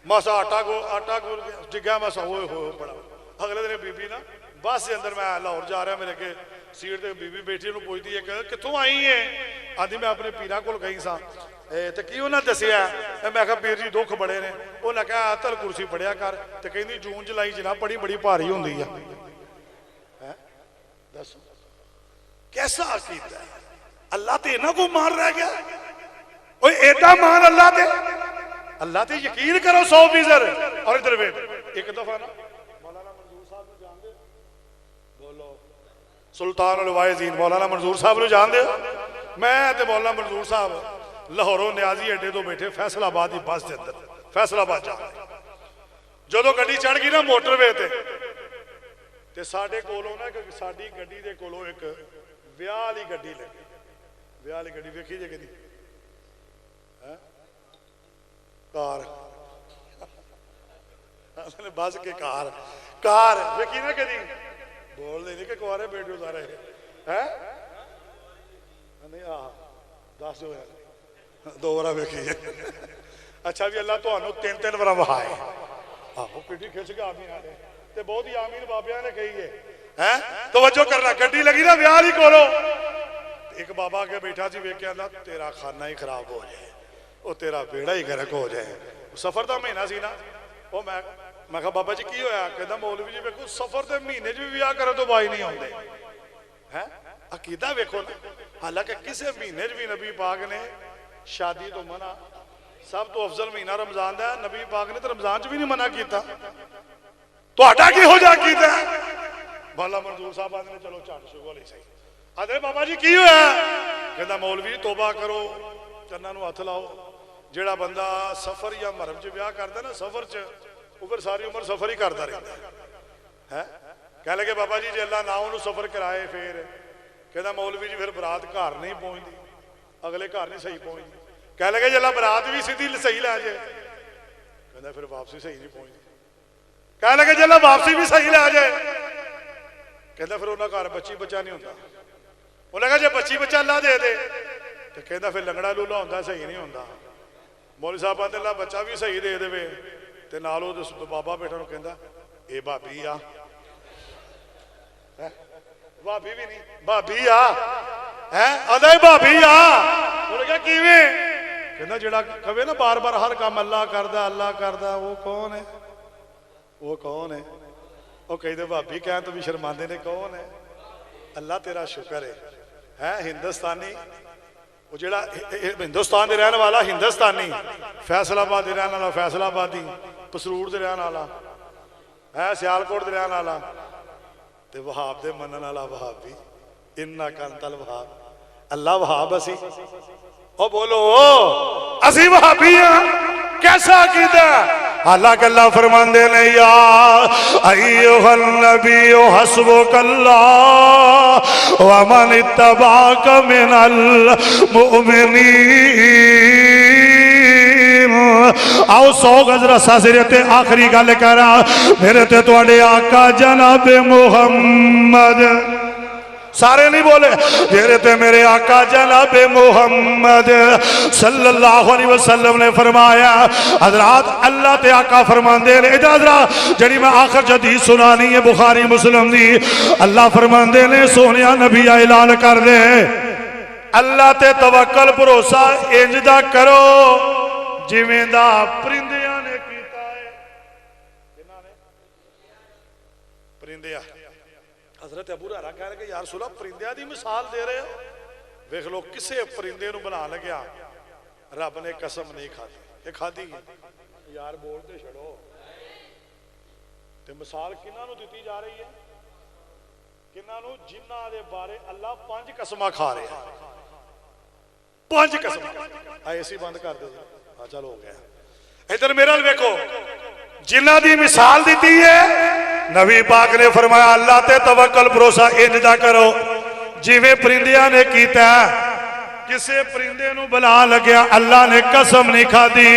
ماسا آٹا گول ڈگا ماسا ہوئے ہوئے بڑا اگلے دن بی بی نا بس کے اندر میں لاہور جا رہا میرے کے سیٹ تے بی بی بیٹھی انہوں پوچھتی ہے کہ کتوں آئی ہے آدھی میں اپنے پیرا کول گئی سا تے کی انہوں نے دسیا میں کہا پیر جی دکھ بڑے نے انہوں نے کہا تل کرسی پڑھیا کر تے کہیں جون جولائی جناب بڑی بھاری ہوندی ہے دسو کیسا عقیدہ ہے اللہ تے انہوں کو مان رہ گیا اوہ ایڈا مان اللہ تے یقین کرو 100% اور ادھر بیٹھ ایک دفعہ نا مولانا منظور صاحب نے جان دے بولو سلطان الوائزین مولانا منظور صاحب نے جان دے میں تے مولانا منظور صاحب لاہوروں نیازی اڈے تو بیٹھے فیصل آباد دی بس دے اندر فیصل آباد جا جدوں گڈی چڑھ گئی نا موٹر وے تے ساڈے کولوں نا کہ ساڈی گڈی دے کولوں ایک ویاہ والی گڈی لگی ویاہ والی گڈی ویکھی جے کدی کار بس کے کار ویکھی نا کدی بول دے نہیں کہ کوارے بیٹھے اتارے نہیں دس جو ہے دو بارہ ویکھی ہے اچھا بھی اللہ تو انہوں تین بارہ وہائے وہ پیٹی کھچ کے آمین آنے تے بہت ہی آمین بابیاں نے کہی ہے توجہ کرنا گڈی لگی نا ویاہ ہی کولو ایک بابا کے بیٹھا سی ویکھیا اللہ تیرا کھانا ہی خراب ہو جائے وہ تیرا بیڑا ہی گرک ہو جائے سفر دا مہینہ سی نا وہ میں کہا بابا جی کی ہویا کہتا مولوی جی ویکھو سفر دے مہینے جو بھی بیاہ کرو تو بائی نہیں ہوندے عقیدہ ویکھو نا حالانکہ کسے مہینے جو بھی نبی پاک نے شادی تو منع سب تو افضل مہینہ رمضان دا نبی پاک نے تو رمضان جو بھی نہیں منع کیتا تو ہٹا کی ہو جا کیتا مولانا منظور صاحب آدھے نے چلو چاٹ شو گولی صحیح آدھے بابا جی کی ہویا کہتا مولوی توبہ کرو چنہ نو ہاتھ لاؤ جیڑا بندہ سفر یا مرم چ بیاہ کرتا نا سفر چ اوپر ساری عمر سفر ہی کرتا رہتا ہے کہہ لگے بابا جی جی اللہ نہ انہوں سفر کرائے پھر کہتا مولوی جی پھر برات گھر نہیں پہنچتی اگلے گھر نہیں صحیح پہنچتی کہہ لگے جی اللہ برات بھی سیدھی صحیح لے جائے کہتا پھر واپسی صحیح نہیں پہنچتی کہہ لگے جی اللہ واپسی بھی صحیح لے جائے کہتا پھر انہوں گھر بچی بچہ نہیں ہوتا انہوں نے کہا جی بچی بچہ اللہ دے دے تو کہتا پھر لنگڑا لولا ہوتا صحیح نہیں ہوتا مولوی صاحب آتے اللہ بچہ بھی صحیح دے دے تے نالو بابا بیٹھا نو کہندا اے بھابی آ بھابی بھی نہیں بھابی آ آدھا بھابی آ انہوں نے کہا کیویں کہندا جڑا کہے نا بار بار ہر کام اللہ کردا وہ کون ہے وہ کون ہے وہ کہتے بھابی کہیں تو بھی شرماندے نے کون ہے اللہ تیرا شکر ہے ہندوستانی وہ جڑا ہندوستان دے رہنے والا ہندوستانی فیصل آباد دے رہنے والا فیصل آبادی پسرور دے رہنے والا ہے سیالکوٹ دے رہنے والا تے وہاب دے منن والا وہابی انہا کنتل وہاب اللہ وہاب اسی او بولو اسی وہابی ہیں کیسا عقیدہ اللہ کہ اللہ فرمان دے لے یا ایوہ النبی حسبک اللہ ومن اتباک من المؤمنین آؤ 100 گز رسا سرتے آخری گل کرا میرے تے توڑے آقا جناب محمد سارے نہیں بولے میرے تے میرے آقا جناب محمد صلی اللہ علیہ وسلم نے فرمایا حضرات اللہ تے آقا فرمان دے لے ادھر حضرات جنہی میں آخر جدید سنانی ہے بخاری مسلم دی اللہ فرمان دے لے سونیا نبی اعلان کر دے اللہ تے توکل بھروسہ انجدہ کرو جویں دا پرندیاں نے کیتا ہے پرندیاں حضرت ابو ہریرہ کہہ رہے کہ یا رسول اللہ پرندیاں دی مثال دے رہے ہو ویکھ لو کسے پرندے نو بنا لگیا رب نے قسم نہیں کھادی کہ کھادی یار بولتے چھڑو تے مثال کنہاں نو دتی جا رہی ہے کنہاں نو جنہاں دے بارے اللہ 5 قسماں کھا رہے ہیں 5 قسماں ایسی بند کر دے چل ہو گیا ادھر میرا ویکھو جنہ دی مثال دیتی ہے نبی پاک نے فرمایا اللہ تے توکل بھروسہ انجدہ کرو جویں پرندیاں نے کیتا کسے پرندے نو بلا لگیا اللہ نے قسم نہیں کھادی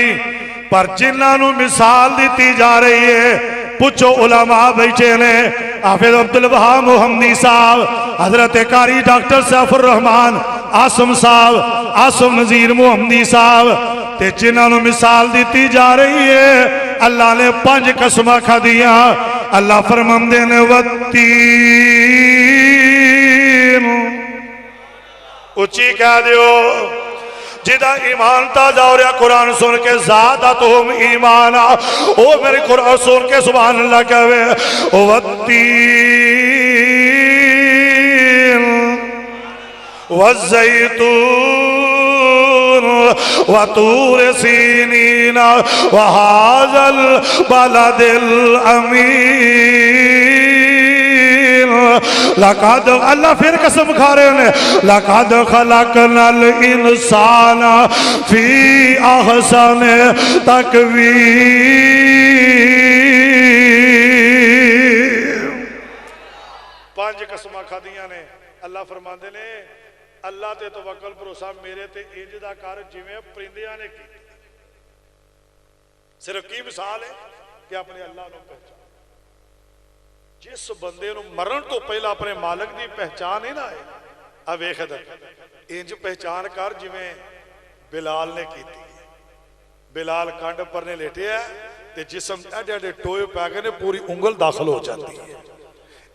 پر جنہ نو مثال دیتی جا رہی ہے پوچھو علماء بیٹھے نے حافظ عبدالوہاب محمدی صاحب حضرت قاری ڈاکٹر سیف الرحمان آسم صاحب، آسم نذیر محمدی صاحب تے جنہاں نو مثال دیتی جا رہی ہے اللہ نے 5 قسمہ کھا دیا اللہ فرماندے نے والتین اچھی کہہ دیو جدہ ایمان تازہ ہو رہا قرآن سن کے زادتہم ایمانا او میرے قرآن سن کے سبحان اللہ کہوے والتین والزیتون وطور سینین وهذا البلد الامین لقد اللہ پھر قسم کھا رہے ہیں لقد خلقنا الانسان فی احسن تقویم 5 قسمہ کھا دیاں نے اللہ فرماندے نے اللہ تے توکل بھروسہ میرے تے انج دا کر جویں پرندیاں نے کی صرف کی مثال ہے کہ اپنے اللہ نو پہچان جس بندے نو مرن تو پہلا اپنے مالک دی پہچان ہی نہ ہے اب ویکھ انج پہچان کر جویں بلال نے کیتی بلال کنڈ پر نے لیٹے ہے تے جسم ایڈے ایڈے ٹوئے پا کے نے پوری انگل داخل ہو جاتی ہے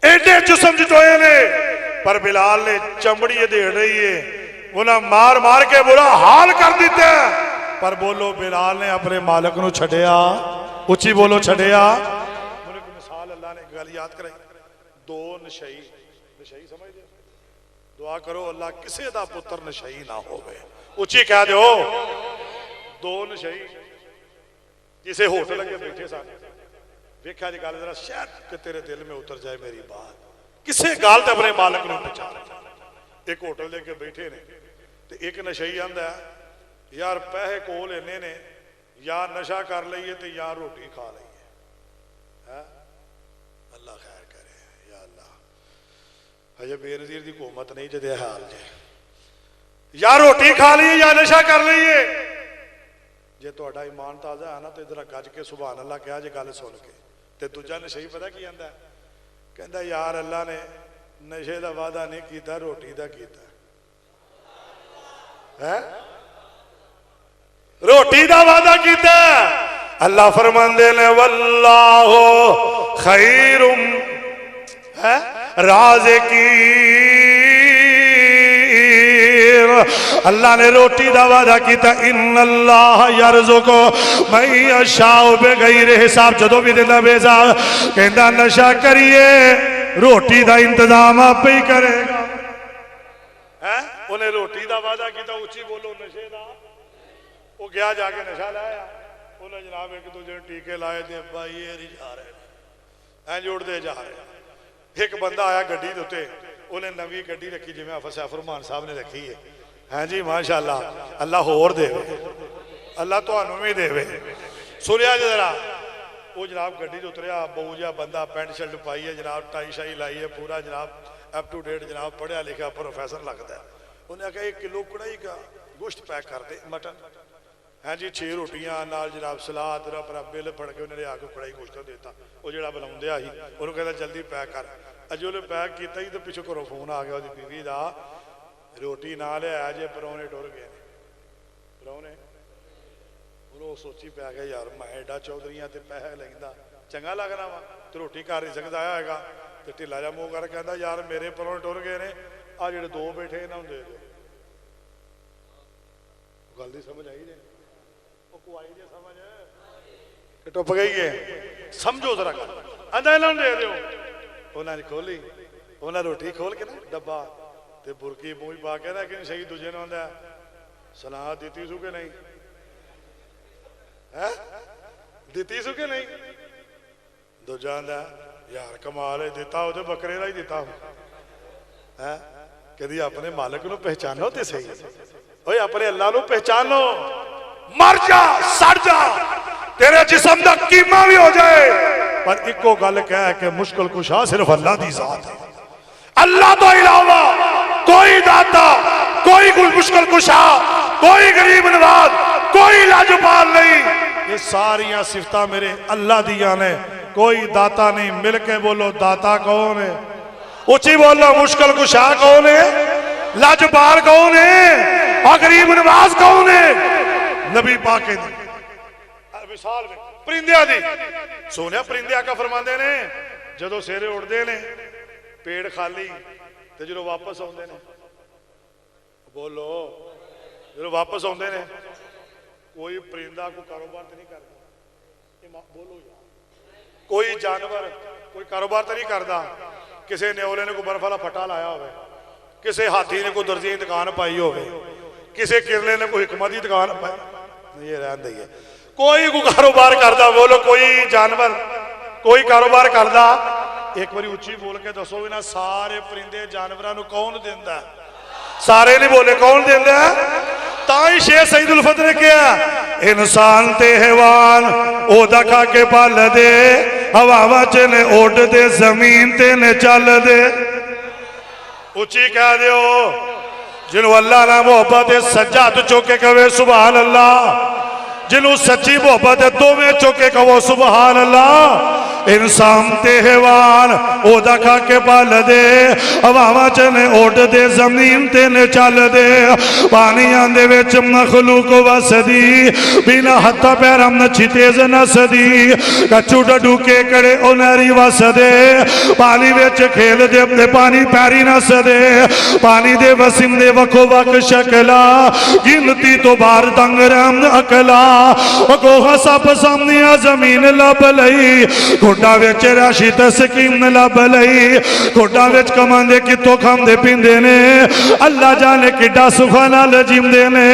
ایڈے جسم جٹوئے نے پر بلال نے چمڑی دے رہی ہے انہاں مار مار کے برا حال کر دیتے ہیں پر بولو بلال نے اپنے مالک نو چھڑیا اچھی بولو چھڑیا انہیں کو مثال اللہ نے گل یاد کرائی 2 نشئی سمجھ دے دعا کرو اللہ کسے دا پتر نشئی نہ ہوئے اچھی کہہ دے ہو 2 نشئی جسے ہوٹل لگے بیٹھے ساتھ دیکھا جی گال ذرا شاید کہ تیرے دل میں اتر جائے میری بات کسے گال تے اپنے مالک نے پہچان ایک ہوٹل لے کے بیٹھے نے تے ایک نشئی آندا ہے یار پیسے کول اینے نے یا نشہ کر لئیے تے یا روٹی کھا لئیے اللہ خیر کرے یا اللہ حجب بے نظیر دی قومت نہیں جدے حال جائے یا روٹی کھا لئیے یا نشہ کر لئیے جے تو اڈا ایمان تازہ ہے نا تو ادھر گج کے سبحان اللہ کیا جے گالے سن کے تے تجھا نشہی پتہ کی آندہ ہے کہندہ یار اللہ نے نشے دا وعدہ نہیں کیتا روٹی دا کیتا ہے روٹی دا وعدہ کیتا ہے اللہ فرماندے نے واللہ خیر رازقین اللہ نے روٹی دا وعدہ کیتا ان اللہ یرزقو من یشاء بغیر حساب جدو بھی دینا بے حساب کہندہ نشہ کریے روٹی دا انتظام آپ ہی کرے گا انہیں روٹی دا وعدہ کیتا اچھی بولو نشے دا وہ گیا جا کے نشہ لایا انہیں جناب ایک دوجہ ٹیکے لائے دے بھائی یہ نہیں جا رہے ہیں جوڑ دے جا رہے ہیں ایک بندہ آیا گھڑی دوتے انہیں نوی گھڑی رکھی جی میں حافظ سیف الرحمان صاحب نے رکھی ہے ہاں جی ماشاءاللہ اللہ اور دے اللہ تو انہوں دے سنیا جی ذرا وہ جناب گھڑی جو اتریا بہو جا بندہ پینٹ شرٹ پائی ہے جناب ٹائی شائی لائی ہے پورا جناب اپ ٹو ڈیٹ جناب پڑھیا لکھا پروفیسر لگتا ہے انہیں کہا 1 کلو کڑائی کا گوشت پیک کر دے مٹن ہاں جی 6 روٹیاں نال جناب سلاد اپنا بل پڑھ کے انہیں آ کے کڑائی گوشت دیتا وہ جڑا بناؤں دیا ہی انہوں کہتا جلدی پیک کر اجو نے پیک کیتا ہی تو پیچھے کرو فون آ گیا وہ بیوی دا روٹی نہ لے آیا جے پرونے ٹور گئے پرونے وہ سوچی پہ گیا یار میں ایڈا چودھریاں تے پیسے لگتا چنگا لگنا وا تو روٹی کھا نہیں سکتا آیا ہے گا تو ٹھلا جا منہ کر کہتا یار میرے پرونے ٹور گئے نے آ جڑے 2 بیٹھے انہوں دے دو گل دی سمجھ آئی جائے وہ کو آئی جائے سمجھ کہ ٹوپ گئی ہے سمجھو ذرا کر اندھا انہوں دے دو انہوں نے کھولی انہوں روٹی کھول کے نا ڈبا تے برکی موئی پا کے نا کہ شہید تجھے نہ ہوندہ ہے صلاح دیتی سو کے نہیں دیتی سو کے نہیں دو جاندہ یار کمال ہے دیتا ہو تو بکرے رہی دیتا ہوں کہ دی اپنے مالک نو پہچانو تے صحیح اوہ اپنے اللہ نو پہچانو مر جا سڑ جا تیرے جسم دا قیمہ بھی ہو جائے پر ایک کو گل کہہ کہ مشکل کشا صرف اللہ دی ذات ہے اللہ تو علاوہ کوئی داتا کوئی مشکل کشا کوئی غریب نواز کوئی لاجپال نہیں یہ ساریاں صفتہ میرے اللہ دیا نے کوئی داتا نہیں مل کے بولو داتا کون ہے اچھی بولنا مشکل کشا کون ہے؟ لاجبار کون ہے؟ اور غریب نواز کون ہے؟ نبی پاک نے مثال میں پرندیاں دی سونیا پرندیاں کا فرماندے نے جدو سیرے اڑدے نے پیڑ خالی تے جدو واپس آندے نے بولو جدو واپس آندے نے کوئی پرندہ کو کاروبار تے نہیں کرتا بولو یار کوئی جانور کوئی کاروبار تے نہیں کرتا کسی نیولے نے کوئی برف والا پھٹا لایا ہوئے کسی ہاتھی نے کوئی درزی دکان پائی ہوئے کسی کرلے نے کوئی حکمتی دکان پائی یہ رہن دئی ہے کوئی کو کاروبار کردا بولو کوئی جانور کوئی کاروبار کردا ایک باری اچھی بول کے دسو بھی نا سارے پرندے جانورانو کون دیندا ہے سارے نہیں بولے کون دیندا ہے تائی شیخ سید الفتح نے کیا انسان تے حیوان او دکھا کے پال دے ہوا وچ نے اوڈ دے زمین تے نے چل دے اچھی کہہ دیو جنہوں اللہ نہ محبت سجاد چوکے کہوے سبحان اللہ جنہوں سچی محبت دو میں چوکے کہو سبحان اللہ انسان تے حیوان او دا کھا کے پال دے ہوا چنے اوڈ دے زمین تے نے چل دے پانی آندے وچ مخلوق وسدی بنا ہتھا پیرم نچھی تیز نسدی کچھو ڈڈو کے کڑے او نری وسدے پانی وچ کھیل دے پانی پیری نسدے پانی دے وسیم دے وکھو وک شکلا گنتی تو بار دنگ رام اکلا گوہا سا سامنیا زمین لب لئی گھوٹا ویچ راشی تسکیم لب لئی گھوٹا ویچ کماندے کی تو کھام دے پیندے نے اللہ جانے کی ڈا سخانا لجیم دے نے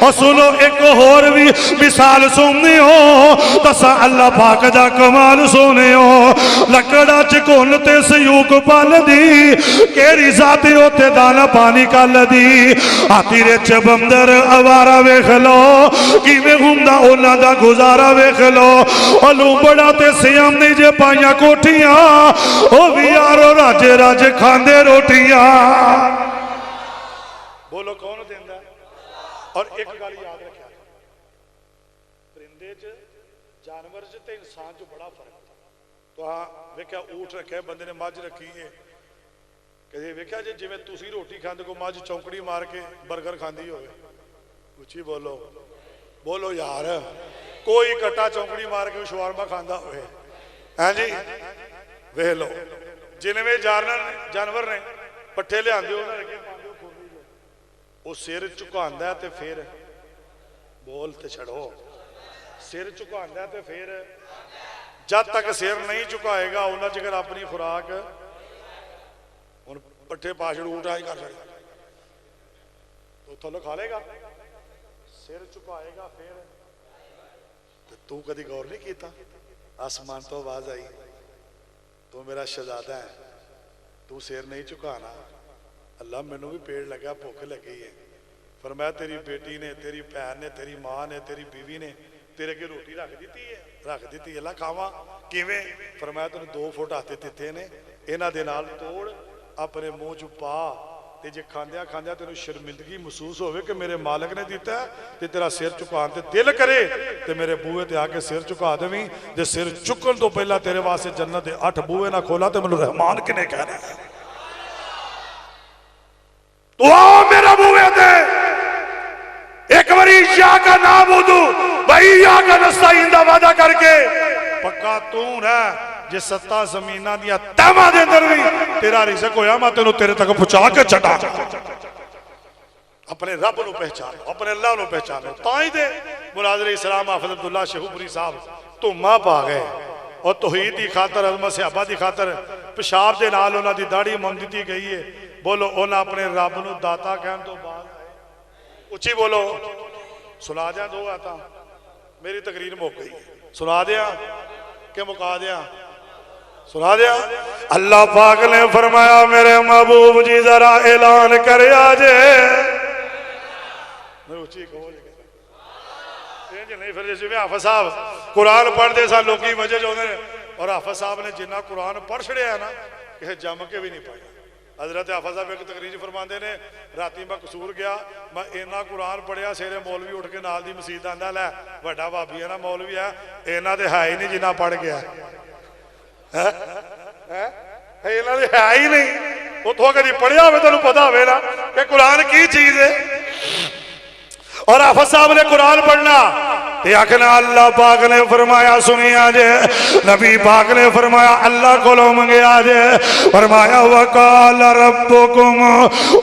اور سنو ایک اور بھی مثال سننی ہو تسا اللہ پاک دا کمال سونے ہو لکڑا چکون تے سیوک پال دی کیری ذاتی ہوتے دانا پانی کال دی آتی رچ بندر اوارا ویخلو کی میں گھومدہ اونا دا گزارا ویخلو علو بڑا تے سیام نہیں جے پائیاں کوٹیاں او بھی یارو راجے راجے کھاندے روٹیاں بولو کون دیندہ اور ایک گالی یاد رکھیا پرندے جانور تے انسان جو بڑا فرق تو ہاں ویکیا اوٹ رکھے بندے نے ماج رکھی ہے کہ ویکیا جی میں تُسی روٹی کھاندے کو ماج چونکڑی مار کے برگر کھاندی ہوئے کچھ بولو بولو یار کوئی کٹا چونکڑی مار کے شوارما کھاندہ ہوئے ہاں جی ویلو جنوے جانور نے پٹھے لے آندے ہونا رکھے پاندے کھولی لے وہ سیر چکاندہ ہے تے پھر بولتے چھڑو سیر چکاندہ ہے تے پھر جب تک سیر نہیں چکائے گا انہاں جگر اپنی خوراک ان پٹھے پاشڑ اٹھا ہی کر سکتا تو تھلو کھا لے گا سیر چکائے گا پھر تو کدی غور نہیں کیتا آسمان تو آواز آئی تو میرا شہزادہ ہے تو سیر نہیں چکانا اللہ میں نے بھی پیڑ لگا بھوک لگی ہے فرمایا تیری بیٹی نے تیری بہن نے تیری ماں نے تیری بیوی نے تیرے کے روٹی رکھ دیتی ہے اللہ کھاواں کیویں فرمایا تو نے 2 فٹ آتے دیتے نے انہاں دے نال توڑ اپنے منہ چ پا تے جے کھاندیا کھاندیا تینوں شرمندگی محسوس ہوئے کہ میرے مالک نے دیتا ہے تے تیرا سر چکان تے دل کرے تے میرے بوئے تے آکے سر چکا دویں جے سر چکن تو پہلا تیرے واسطے جنت دے 8 بوئے نہ کھولا تے منو رحمان کنے کہہ رہے ہیں تو آؤ میرا بوئے دے ایک باری یا کا نام ہو دو بھائی یا کا نستعین دا وعدہ کر کے پکا تون ہے جے 7 زمینہ دیا تیمہ دے اندر بھی تیرا رزق ہویا میں تینوں تیرے تک پہنچا کے چٹا اپنے رب نو پہچانو اپنے اللہ نو پہچانو تائیں دے مناظر اسلام حافظ عبداللہ شہوبری صاحب تو ماں پا گئے اور توحید دی خاطر عظمت صحابہ دی خاطر پیشاب دے نال انہاں دی داڑھی مندتی گئی ہے بولو انہاں اپنے رب نو داتا کہن تو بعد اچھی بولو سنا دیا 2 آتا میری تقریر موک گئی سنا دیا کہ مکا دیا سنا دیا اللہ پاک نے فرمایا میرے محبوب جی ذرا اعلان کرے آجے میں اچھی کہو لے نہیں پھر جیسے میں حافظ صاحب قرآن پڑھ دے سا لوگی وجہ جو نے اور حافظ صاحب نے جنہ قرآن پڑھ چھڑے ہے نا کہ جم کے بھی نہیں پڑھا حضرت حافظ صاحب ایک تقریر فرماندے نے راتی میں قصور گیا میں اینا قرآن پڑھیا سیرے مولوی اٹھ کے نال دی مسجد آندہ لے وڈا بابی ہے نا مولوی ہے اینا دے ہے ہی نہیں جنہ پڑھ گیا انہاں دے ہے ہی نہیں وہ تو کدی پڑھیا ہوئے تو پتا ہوئے نا کہ قرآن کی چیز ہے اور حافظ صاحب نے قرآن پڑھنا تے آکھنا اللہ پاک نے فرمایا سنیا جے نبی پاک نے فرمایا اللہ کو لو منگیا جے فرمایا وقال ربکم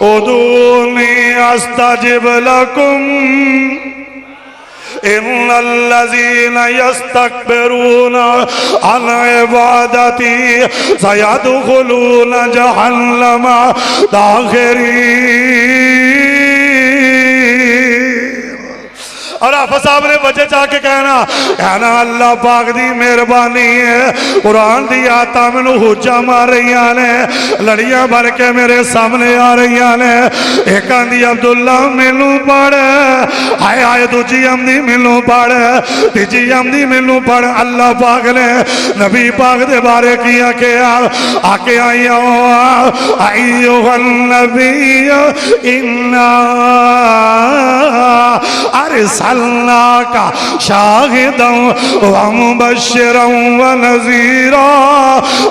ادعونی استجب لکم ان الذين يستكبرون عن عبادتي سيدخلون جهنم داخرين اور حافظ صاحب نے بچے چاہ کے کہنا اللہ پاک دی مہربانی ہے قرآن دی آتا میں حجہ مار رہی نے لڑیاں بھر کے میرے سامنے آ رہی نے ایک آندھی عبداللہ مینوں پڑھ ہائے ہائے دوجی امدی مینوں پڑھ تیجی امدی مینوں پڑھ اللہ پاک نے نبی پاک دے بارے کیا کہ آکے ایوہ النبی انا ارسلناک شاہدا ومبشرا ونذیرا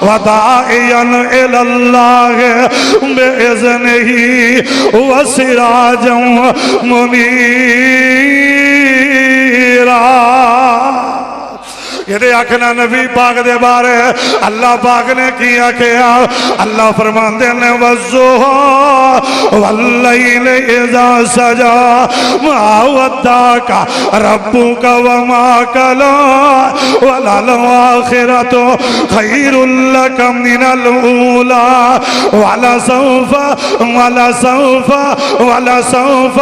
وداعیا الی اللہ بإذنہ وسراجا منیرا یہ دے آکھنا نبی پاک دے بارے اللہ پاک نے کیا کیا اللہ فرمان دینے وَالضُّحَىٰ وَاللَّيْلِ اِذَا سَجَىٰ مَا وَدَّعَكَ رَبُّكَ وَمَا قَلَىٰ وَلَلْآخِرَةُ خَيْرٌ لَكَ مِنَ الْأُولَىٰ وَلَسَوْفَ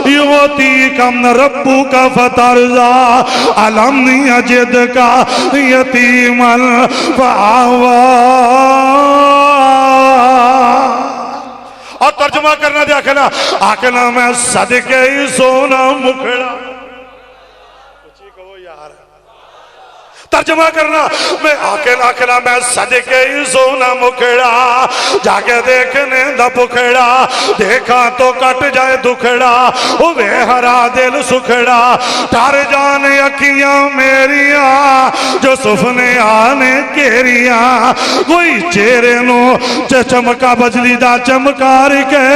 يُعْطِيكَ رَبُّكَ فَتَرْضَىٰ أَلَمْ يَجِدْكَ یتیما فآوا اور ترجمہ کرنا دیا آکھنا میں صدقے ہی سونا مکھڑا کچھ کہو یار ترجمہ کرنا میں آکھنا میں صدقے ہی سونا مکھڑا جا کے دیکھنے دا پکھڑا دیکھا تو کٹ جائے دکھڑا اوے ہرا دل سکھڑا ٹار جانے اکھیاں میریاں جو سفنے آنے کیریاں کوئی چہرے نو چمکا بجلی دا چمکار کے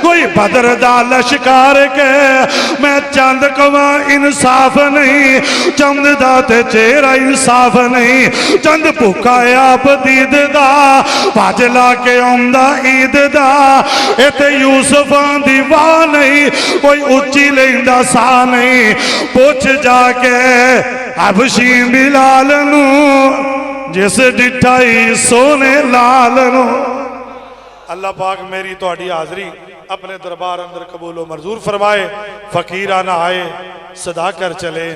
کوئی بدر دا لشکار کے میں چند کواں انصاف نہیں چند دا تے چہرہ انصاف نہیں چند پکا ہے آپ دید دا پاجلا کے عمدہ عید دا ایتے یوسف آندھی واہ نہیں کوئی اچھی لیندہ سا نہیں پوچھ جا کے حبشی بلال نو جس ڈٹھائی سونے لال نو اللہ پاک میری توڑی حاضری اپنے دربار اندر قبول و منظور فرمائے فقیرانہ آئے صدا کر چلے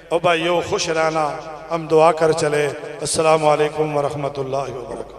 او بھائیو خوش رہنا ہم دعا کر چلے السلام علیکم ورحمت اللہ وبرکاتہ